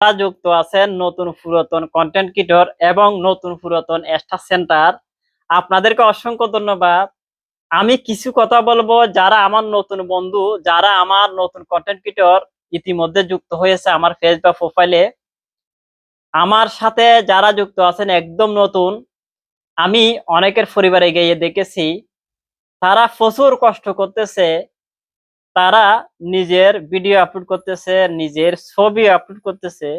যারা যুক্ত আছেন নতুন পুরাতন কন্টেন্ট ক্রিয়েটর এবং নতুন পুরাতন স্টার সেন্টার, আপনাদেরকে অসংখ্য ধন্যবাদ। আমি কিছু কথা বলবো যারা আমার নতুন বন্ধু, যারা আমার নতুন কন্টেন্ট ক্রিয়েটর ইতিমধ্যে যুক্ত হয়েছে আমার ফেস বা প্রোফাইলে। আমার সাথে যারা যুক্ত আছেন একদম নতুন, আমি অনেকের পরিবারে গিয়ে দেখেছি তারা প্রচুর কষ্ট করতেছে। তারা নিজের ভিডিও আপলোড করতেছে, নিজের ছবি আপলোড করতেছে,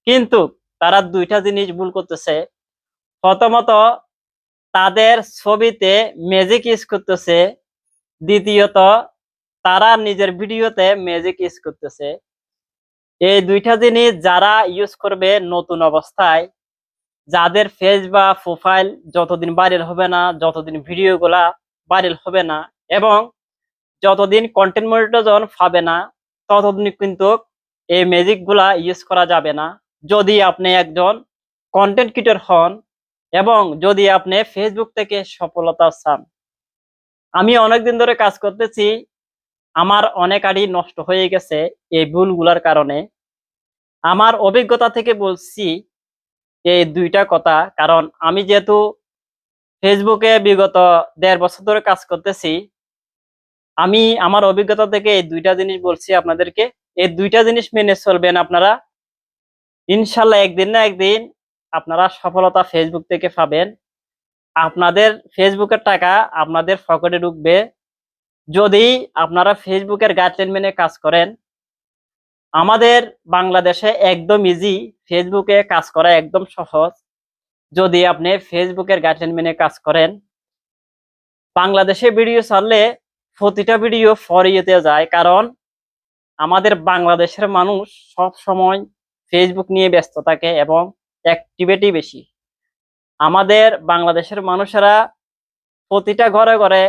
কিন্তু তারা দুইটা জিনিস ভুল করতেছে। প্রথমত, তাদের ছবিতে ম্যাজিক ইউজ করতেছে। দ্বিতীয়ত, তারা নিজের ভিডিওতে ম্যাজিক ইউজ করতেছে। এই দুইটা জিনিস যারা ইউজ করবে নতুন অবস্থায়, যাদের ফেস বা প্রোফাইল যতদিন ভাইরাল হবে না, যতদিন ভিডিওগুলা ভাইরাল হবে না, এবং যতদিন কন্টেন্ট মনিটাইজেশন পাবে না, ততদিন কিন্তু এই ম্যাজিক গুলা ইউজ করা যাবে না। যদি আপনি একজন কন্টেন্ট ক্রিয়েটর হন এবং যদি আপনি ফেসবুক থেকে সফলতা চান। আমি অনেকদিন ধরে কাজ করতেছি, আমার অনেক আইডি নষ্ট হয়ে গেছে এই ভুলগুলার কারণে। আমার অভিজ্ঞতা থেকে বলছি এই দুইটা কথা, কারণ আমি যেহেতু ফেসবুকে বিগত 1.5 বছর ধরে কাজ করতেছি, আমি আমার অভিজ্ঞতা থেকে এই দুইটা জিনিস বলছি আপনাদেরকে। এই দুইটা জিনিস মেনে চলবেন আপনারা, ইনশাল্লাহ একদিন না একদিন আপনারা সফলতা ফেসবুক থেকে পাবেন। আপনাদের ফেসবুকের টাকা আপনাদের পকেটে ঢুকবে যদি আপনারা ফেসবুকের গাইডলাইন মেনে কাজ করেন। আমাদের বাংলাদেশে একদম ইজি, ফেসবুকে কাজ করা একদম সহজ। যদি আপনি ফেসবুকের গাইডলাইন মেনে কাজ করেন, বাংলাদেশে ভিডিও ছাড়লে প্রতিটা ভিডিও ফর ইউতে যায়, কারণ আমাদের বাংলাদেশের মানুষ সব সময় ফেসবুক নিয়ে ব্যস্ত থাকে এবং অ্যাক্টিভিটি বেশি। আমাদের বাংলাদেশের মানুষেরা প্রতিটা ঘরে ঘরে